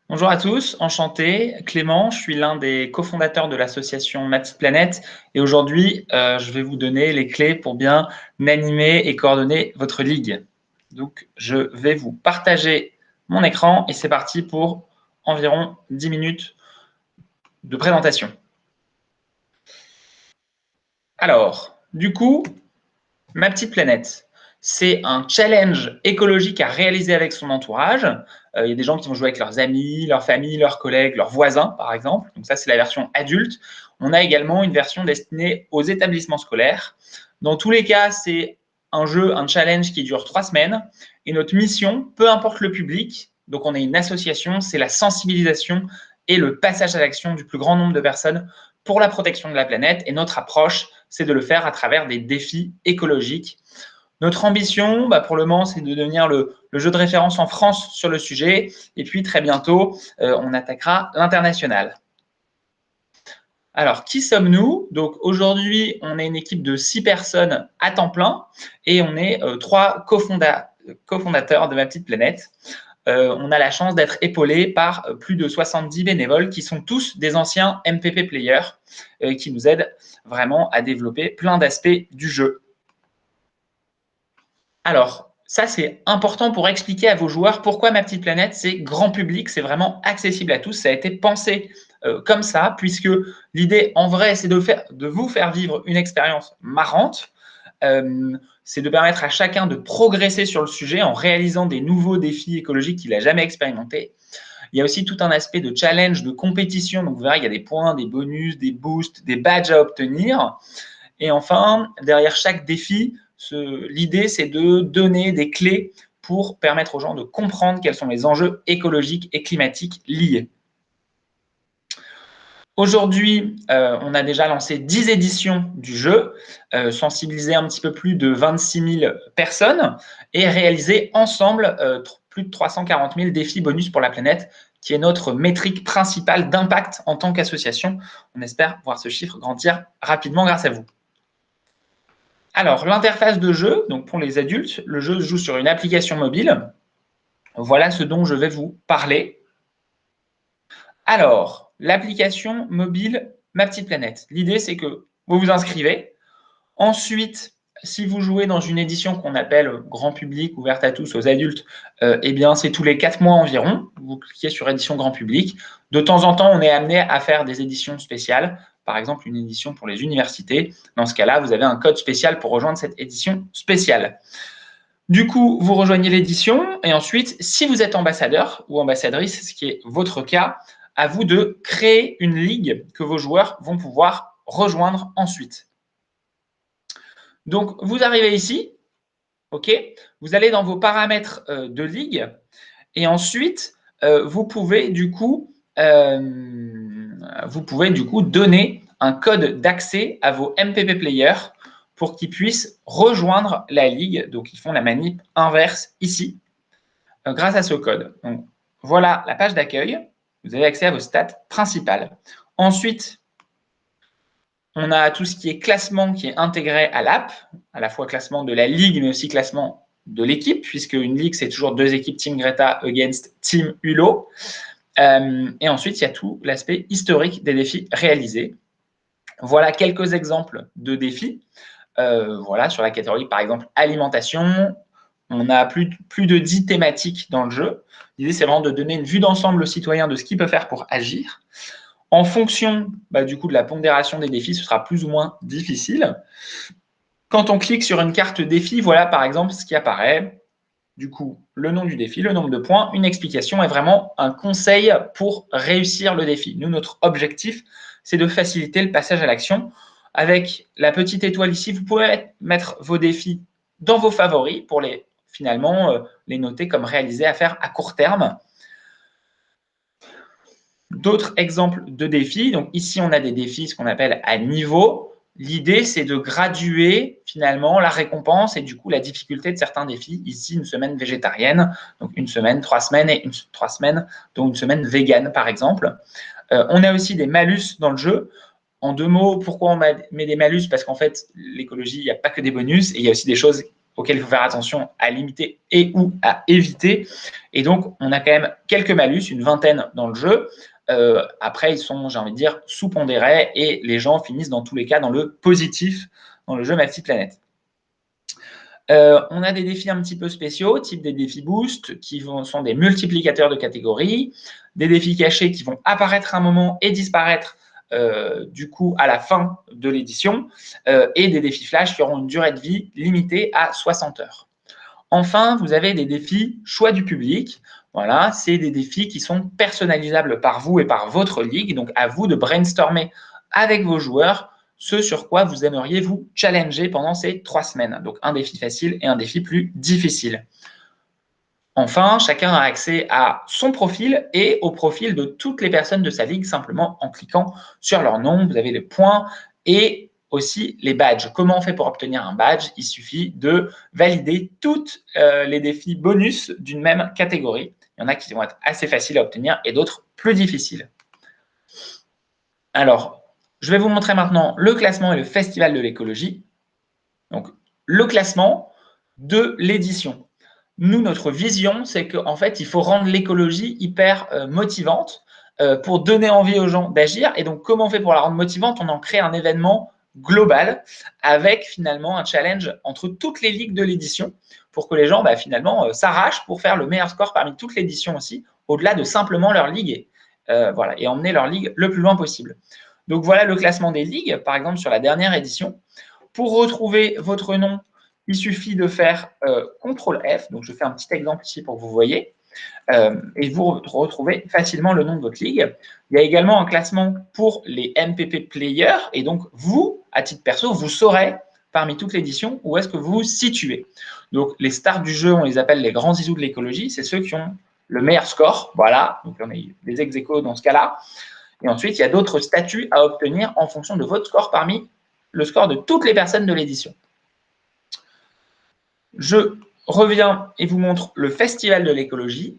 Bonjour à tous, enchanté. Clément, je suis l'un des cofondateurs de l'association Ma Petite Planète et aujourd'hui, je vais vous donner les clés pour bien animer et coordonner votre ligue. Donc, je vais vous partager mon écran et c'est parti pour environ 10 minutes de présentation. Alors, du coup, Ma Petite Planète, c'est un challenge écologique à réaliser avec son entourage. Il y a des gens qui vont jouer avec leurs amis, leur famille, leurs collègues, leurs voisins, par exemple. Donc ça, c'est la version adulte. On a également une version destinée aux établissements scolaires. Dans tous les cas, c'est un jeu, un challenge qui dure 3 semaines. Et notre mission, peu importe le public, donc on est une association, c'est la sensibilisation et le passage à l'action du plus grand nombre de personnes pour la protection de la planète. Et notre approche, c'est de le faire à travers des défis écologiques. Notre ambition, pour le moment, c'est de devenir le jeu de référence en France sur le sujet. Et puis, très bientôt, on attaquera l'international. Alors, qui sommes-nous? Donc, aujourd'hui, on est une équipe de 6 personnes à temps plein et on est 3 cofondateurs de Ma Petite Planète. On a la chance d'être épaulé par plus de 70 bénévoles qui sont tous des anciens MPP players qui nous aident vraiment à développer plein d'aspects du jeu. Alors, ça, c'est important pour expliquer à vos joueurs pourquoi Ma Petite Planète, c'est grand public, c'est vraiment accessible à tous. Ça a été pensé comme ça, puisque l'idée, en vrai, c'est de vous faire vivre une expérience marrante. C'est de permettre à chacun de progresser sur le sujet en réalisant des nouveaux défis écologiques qu'il n'a jamais expérimentés. Il y a aussi tout un aspect de challenge, de compétition. Donc, vous verrez, il y a des points, des bonus, des boosts, des badges à obtenir. Et enfin, derrière chaque défi, l'idée, c'est de donner des clés pour permettre aux gens de comprendre quels sont les enjeux écologiques et climatiques liés. Aujourd'hui, on a déjà lancé 10 éditions du jeu, sensibilisé un petit peu plus de 26 000 personnes et réalisé ensemble plus de 340 000 défis bonus pour la planète, qui est notre métrique principale d'impact en tant qu'association. On espère voir ce chiffre grandir rapidement grâce à vous. Alors, l'interface de jeu, donc pour les adultes, le jeu se joue sur une application mobile. Voilà ce dont je vais vous parler. Alors, l'application mobile Ma Petite Planète. L'idée, c'est que vous vous inscrivez. Ensuite, si vous jouez dans une édition qu'on appelle grand public, ouverte à tous, aux adultes, eh bien, c'est tous les 4 mois environ. Vous cliquez sur édition grand public. De temps en temps, on est amené à faire des éditions spéciales. Par exemple, une édition pour les universités. Dans ce cas-là, vous avez un code spécial pour rejoindre cette édition spéciale. Du coup, vous rejoignez l'édition et ensuite, si vous êtes ambassadeur ou ambassadrice, ce qui est votre cas, à vous de créer une ligue que vos joueurs vont pouvoir rejoindre ensuite. Donc, vous arrivez ici, ok, vous allez dans vos paramètres de ligue et ensuite, vous pouvez du coup donner un code d'accès à vos MPP players pour qu'ils puissent rejoindre la ligue. Donc, ils font la manip inverse ici grâce à ce code. Donc, voilà la page d'accueil. Vous avez accès à vos stats principales. Ensuite, on a tout ce qui est classement qui est intégré à l'app, à la fois classement de la ligue, mais aussi classement de l'équipe, puisque une ligue, c'est toujours 2 équipes Team Greta against Team Hulot. Et ensuite, il y a tout l'aspect historique des défis réalisés. Voilà quelques exemples de défis. Voilà, sur la catégorie, par exemple, alimentation, on a plus de 10 thématiques dans le jeu. L'idée, c'est vraiment de donner une vue d'ensemble aux citoyens de ce qu'ils peuvent faire pour agir. En fonction du coup de la pondération des défis, ce sera plus ou moins difficile. Quand on clique sur une carte défi, voilà par exemple ce qui apparaît. Du coup, le nom du défi, le nombre de points, une explication et vraiment un conseil pour réussir le défi. Nous, notre objectif, c'est de faciliter le passage à l'action. Avec la petite étoile ici, vous pouvez mettre vos défis dans vos favoris pour finalement les noter comme réalisés à faire à court terme. D'autres exemples de défis. Donc ici, on a des défis, ce qu'on appelle à niveau. L'idée, c'est de graduer finalement la récompense et du coup la difficulté de certains défis. Ici, une semaine végétarienne, donc une semaine, 3 semaines et 3 semaines, donc une semaine végane par exemple. On a aussi des malus dans le jeu. En 2 mots, pourquoi on met des malus? Parce qu'en fait, l'écologie, il n'y a pas que des bonus et il y a aussi des choses auxquels il faut faire attention à limiter et ou à éviter. Et donc, on a quand même quelques malus, une vingtaine dans le jeu. Après, ils sont, j'ai envie de dire, sous-pondérés et les gens finissent dans tous les cas dans le positif dans le jeu Ma Petite Planète. On a des défis un petit peu spéciaux, type des défis boost, qui sont des multiplicateurs de catégories, des défis cachés qui vont apparaître à un moment et disparaître du coup à la fin de l'édition, et des défis flash qui auront une durée de vie limitée à 60 heures. Enfin, vous avez des défis choix du public. Voilà, c'est des défis qui sont personnalisables par vous et par votre ligue, donc à vous de brainstormer avec vos joueurs ce sur quoi vous aimeriez vous challenger pendant ces 3 semaines. Donc, un défi facile et un défi plus difficile. Enfin, chacun a accès à son profil et au profil de toutes les personnes de sa ligue simplement en cliquant sur leur nom. Vous avez les points et aussi les badges. Comment on fait pour obtenir un badge? Il suffit de valider tous les défis bonus d'une même catégorie. Il y en a qui vont être assez faciles à obtenir et d'autres plus difficiles. Alors, je vais vous montrer maintenant le classement et le festival de l'écologie. Donc, le classement de l'édition. Nous, notre vision, c'est qu'en fait, il faut rendre l'écologie hyper motivante pour donner envie aux gens d'agir. Et donc, comment on fait pour la rendre motivante? On en crée un événement global avec finalement un challenge entre toutes les ligues de l'édition pour que les gens finalement s'arrachent pour faire le meilleur score parmi toutes les éditions aussi, au-delà de simplement leur ligue voilà, et emmener leur ligue le plus loin possible. Donc, voilà le classement des ligues, par exemple, sur la dernière édition. Pour retrouver votre nom, il suffit de faire CTRL F. Donc, je fais un petit exemple ici pour que vous voyez. Et vous retrouvez facilement le nom de votre ligue. Il y a également un classement pour les MPP Players. Et donc, vous, à titre perso, vous saurez parmi toutes les éditions où est-ce que vous vous situez. Donc, les stars du jeu, on les appelle les grands isous de l'écologie. C'est ceux qui ont le meilleur score. Voilà. Donc, on a des ex-aequo dans ce cas-là. Et ensuite, il y a d'autres statuts à obtenir en fonction de votre score parmi le score de toutes les personnes de l'édition. Je reviens et vous montre le festival de l'écologie.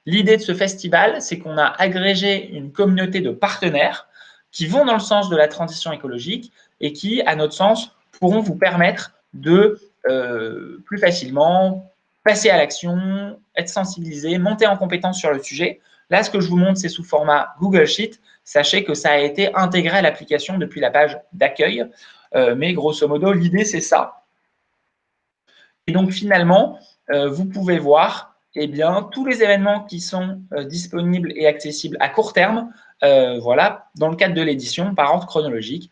L'idée de ce festival, c'est qu'on a agrégé une communauté de partenaires qui vont dans le sens de la transition écologique et qui, à notre sens, pourront vous permettre de plus facilement passer à l'action, être sensibilisé, monter en compétence sur le sujet. Là, ce que je vous montre, c'est sous format Google Sheet. Sachez que ça a été intégré à l'application depuis la page d'accueil. Mais grosso modo, l'idée, c'est ça. Et donc, finalement, vous pouvez voir tous les événements qui sont disponibles et accessibles à court terme, voilà, dans le cadre de l'édition par ordre chronologique.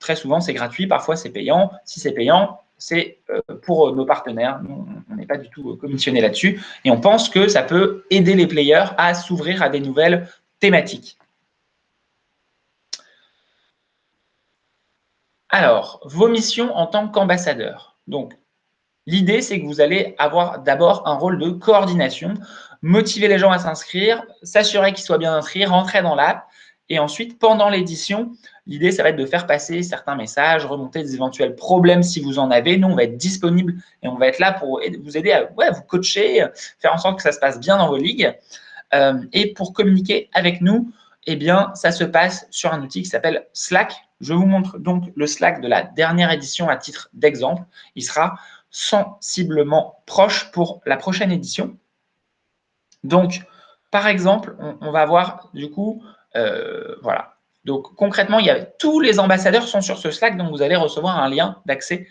Très souvent, c'est gratuit, parfois, c'est payant. Si c'est payant, c'est pour nos partenaires. Nous, on n'est pas du tout commissionné là-dessus. Et on pense que ça peut aider les players à s'ouvrir à des nouvelles thématiques. Alors, vos missions en tant qu'ambassadeur. Donc, l'idée, c'est que vous allez avoir d'abord un rôle de coordination, motiver les gens à s'inscrire, s'assurer qu'ils soient bien inscrits, rentrer dans l'app. Et ensuite, pendant l'édition, l'idée, ça va être de faire passer certains messages, remonter des éventuels problèmes si vous en avez. Nous, on va être disponible et on va être là pour vous aider à vous coacher, faire en sorte que ça se passe bien dans vos ligues. Et pour communiquer avec nous, ça se passe sur un outil qui s'appelle Slack. Je vous montre donc le Slack de la dernière édition à titre d'exemple. Il sera sensiblement proche pour la prochaine édition. Donc, par exemple, on va voir du coup, voilà. Donc, concrètement, tous les ambassadeurs sont sur ce Slack, donc vous allez recevoir un lien d'accès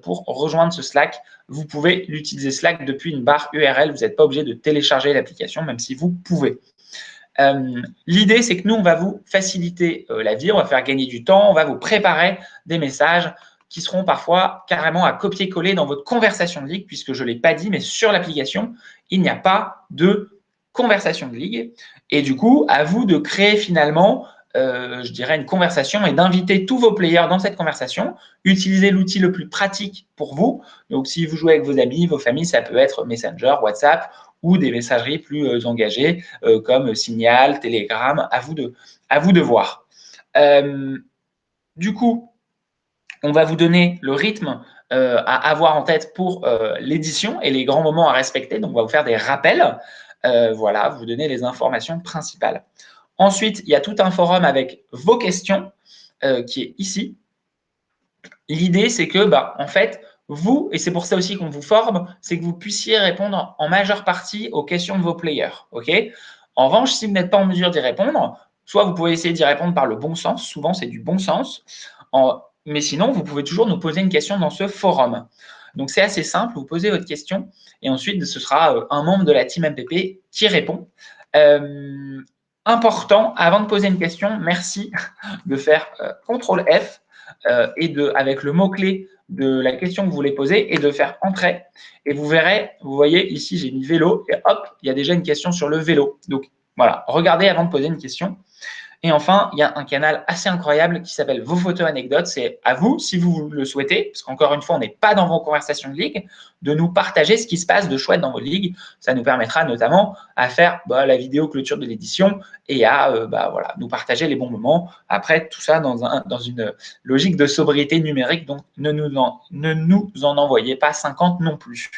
pour rejoindre ce Slack. Vous pouvez l'utiliser Slack depuis une barre URL. Vous n'êtes pas obligé de télécharger l'application, même si vous pouvez. L'idée, c'est que nous, on va vous faciliter la vie, on va faire gagner du temps, on va vous préparer des messages qui seront parfois carrément à copier-coller dans votre conversation de ligue, puisque je ne l'ai pas dit, mais sur l'application, il n'y a pas de conversation de ligue. Et du coup, à vous de créer finalement, je dirais, une conversation et d'inviter tous vos players dans cette conversation. Utilisez l'outil le plus pratique pour vous. Donc, si vous jouez avec vos amis, vos familles, ça peut être Messenger, WhatsApp ou des messageries plus engagées comme Signal, Telegram. À vous de voir. Du coup, on va vous donner le rythme à avoir en tête pour l'édition et les grands moments à respecter. Donc, on va vous faire des rappels. Voilà, vous donner les informations principales. Ensuite, il y a tout un forum avec vos questions qui est ici. L'idée, c'est que, en fait, vous, et c'est pour ça aussi qu'on vous forme, c'est que vous puissiez répondre en majeure partie aux questions de vos players. Okay, en revanche, si vous n'êtes pas en mesure d'y répondre, soit vous pouvez essayer d'y répondre par le bon sens, souvent c'est du bon sens, mais sinon, vous pouvez toujours nous poser une question dans ce forum. Donc, c'est assez simple, vous posez votre question et ensuite, ce sera un membre de la team MPP qui répond. Important, avant de poser une question, merci de faire CTRL F et avec le mot-clé de la question que vous voulez poser et de faire Entrée. Et vous verrez, vous voyez ici, j'ai mis vélo et hop, il y a déjà une question sur le vélo. Donc, voilà, regardez avant de poser une question. Et enfin, il y a un canal assez incroyable qui s'appelle Vos photos anecdotes. C'est à vous, si vous le souhaitez, parce qu'encore une fois, on n'est pas dans vos conversations de ligue, de nous partager ce qui se passe de chouette dans vos ligues. Ça nous permettra notamment à faire la vidéo clôture de l'édition et à voilà, nous partager les bons moments. Après, tout ça dans une logique de sobriété numérique, donc ne nous en envoyez pas 50 non plus.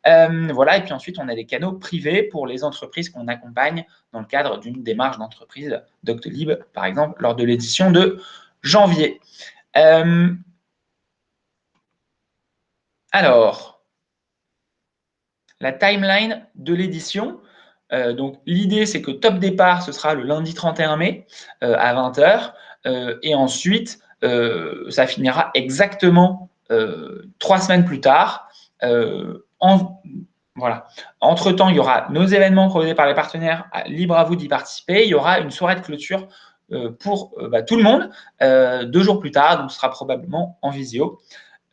Voilà, et puis ensuite, on a des canaux privés pour les entreprises qu'on accompagne dans le cadre d'une démarche d'entreprise Doctolib, par exemple, lors de l'édition de janvier. Alors, la timeline de l'édition. Donc, l'idée, c'est que top départ, ce sera le lundi 31 mai à 20h. Et ensuite, ça finira exactement 3 semaines plus tard. Voilà. Entre-temps, il y aura nos événements proposés par les partenaires. Libre à vous d'y participer. Il y aura une soirée de clôture pour tout le monde 2 jours plus tard. Donc, ce sera probablement en visio.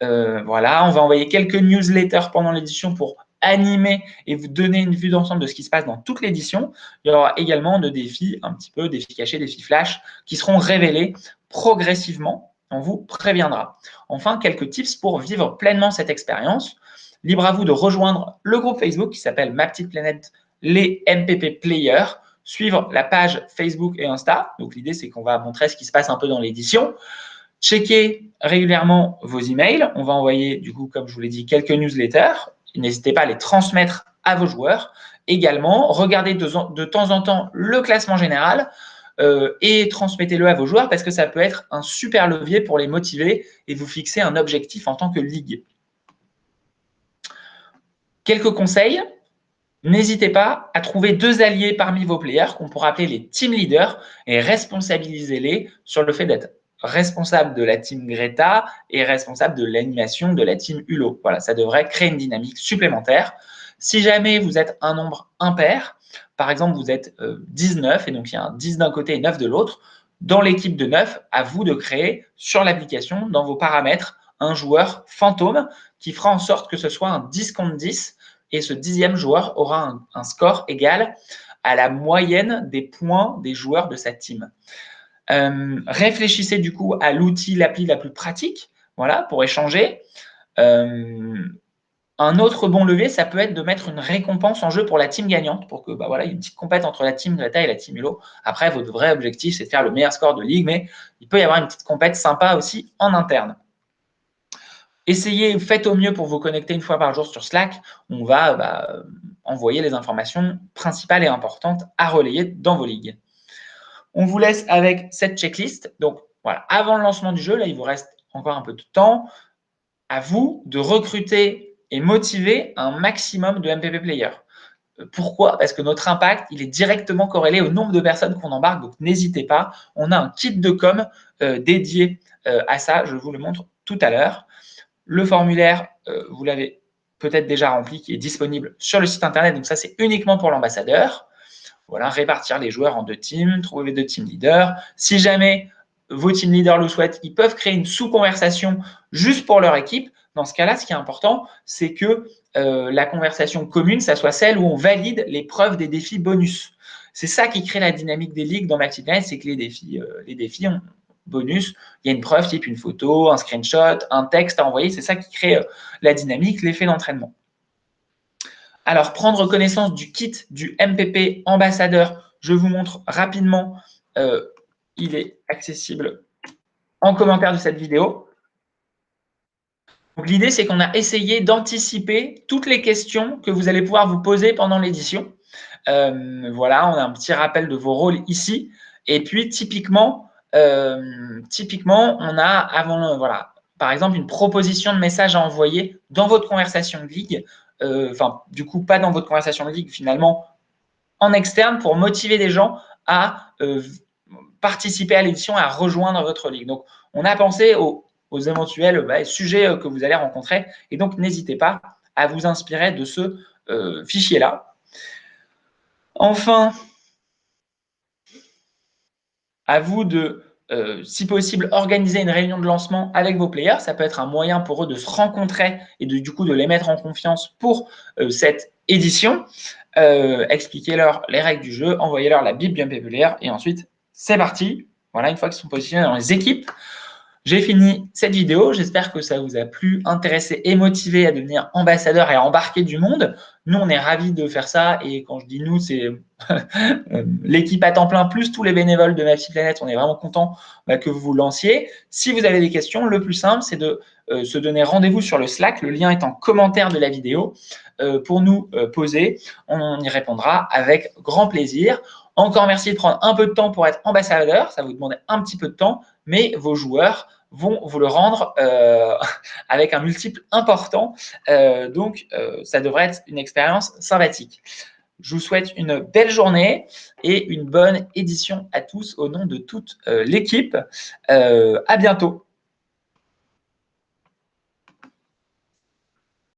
Voilà. On va envoyer quelques newsletters pendant l'édition pour animer et vous donner une vue d'ensemble de ce qui se passe dans toute l'édition. Il y aura également de défis, un petit peu défis cachés, défis flash, qui seront révélés progressivement. On vous préviendra. Enfin, quelques tips pour vivre pleinement cette expérience. Libre à vous de rejoindre le groupe Facebook qui s'appelle Ma Petite Planète, les MPP Players, suivre la page Facebook et Insta. Donc, l'idée, c'est qu'on va montrer ce qui se passe un peu dans l'édition. Checkez régulièrement vos emails. On va envoyer, du coup, comme je vous l'ai dit, quelques newsletters. N'hésitez pas à les transmettre à vos joueurs. Également, regardez de temps en temps le classement général et transmettez-le à vos joueurs parce que ça peut être un super levier pour les motiver et vous fixer un objectif en tant que ligue. Quelques conseils. N'hésitez pas à trouver 2 alliés parmi vos players qu'on pourra appeler les team leaders et responsabilisez-les sur le fait d'être responsable de la team Greta et responsable de l'animation de la team Hulot. Voilà, ça devrait créer une dynamique supplémentaire. Si jamais vous êtes un nombre impair, par exemple, vous êtes 19 et donc il y a un 10 d'un côté et 9 de l'autre, dans l'équipe de 9, à vous de créer sur l'application, dans vos paramètres, un joueur fantôme qui fera en sorte que ce soit un 10 contre 10 et ce 10e joueur aura un score égal à la moyenne des points des joueurs de sa team. Réfléchissez du coup à l'outil, l'appli la plus pratique, voilà, pour échanger. Un autre bon levier, ça peut être de mettre une récompense en jeu pour la team gagnante, pour que voilà, il y ait une petite compète entre la team Greta et la team Hulot. Après, votre vrai objectif, c'est de faire le meilleur score de ligue, mais il peut y avoir une petite compète sympa aussi en interne. Essayez, faites au mieux pour vous connecter une fois par jour sur Slack. On va envoyer les informations principales et importantes à relayer dans vos ligues. On vous laisse avec cette checklist. Donc, voilà, avant le lancement du jeu, là, il vous reste encore un peu de temps. À vous de recruter et motiver un maximum de MPP players. Pourquoi? Parce que notre impact, il est directement corrélé au nombre de personnes qu'on embarque. Donc, n'hésitez pas. On a un kit de com dédié à ça. Je vous le montre tout à l'heure. Le formulaire, vous l'avez peut-être déjà rempli, qui est disponible sur le site internet. Donc, ça, c'est uniquement pour l'ambassadeur. Voilà, répartir les joueurs en 2 teams, trouver les 2 team leaders. Si jamais vos team leaders le souhaitent, ils peuvent créer une sous-conversation juste pour leur équipe. Dans ce cas-là, ce qui est important, c'est que la conversation commune, ça soit celle où on valide les preuves des défis bonus. C'est ça qui crée la dynamique des ligues dans Ma Petite Planète, c'est que les défis bonus, il y a une preuve type une photo, un screenshot, un texte à envoyer. C'est ça qui crée la dynamique, l'effet d'entraînement. Alors, prendre connaissance du kit du MPP ambassadeur, je vous montre rapidement. Il est accessible en commentaire de cette vidéo. L'idée, c'est qu'on a essayé d'anticiper toutes les questions que vous allez pouvoir vous poser pendant l'édition. Voilà, on a un petit rappel de vos rôles ici. Et puis, typiquement, on a par exemple, une proposition de message à envoyer dans votre conversation de ligue. Enfin, du coup, pas dans votre conversation de ligue, finalement, en externe pour motiver des gens à participer à l'édition et à rejoindre votre ligue. Donc, on a pensé aux éventuels sujets que vous allez rencontrer. Et donc, n'hésitez pas à vous inspirer de ce fichier-là. Enfin, à vous de, si possible, organiser une réunion de lancement avec vos players. Ça peut être un moyen pour eux de se rencontrer et du coup de les mettre en confiance pour cette édition. Expliquez-leur les règles du jeu, envoyez-leur la Bible bien populaire et ensuite, c'est parti. Voilà, une fois qu'ils sont positionnés dans les équipes, j'ai fini cette vidéo. J'espère que ça vous a plu, intéressé et motivé à devenir ambassadeur et à embarquer du monde. Nous, on est ravis de faire ça. Et quand je dis nous, c'est l'équipe à temps plein plus tous les bénévoles de Ma Petite Planète. On est vraiment content que vous vous lanciez. Si vous avez des questions, le plus simple, c'est de se donner rendez-vous sur le Slack. Le lien est en commentaire de la vidéo pour nous poser. On y répondra avec grand plaisir. Encore merci de prendre un peu de temps pour être ambassadeur. Ça vous demande un petit peu de temps, mais vos joueurs vont vous le rendre avec un multiple important. Donc, ça devrait être une expérience sympathique. Je vous souhaite une belle journée et une bonne édition à tous au nom de toute l'équipe. À bientôt.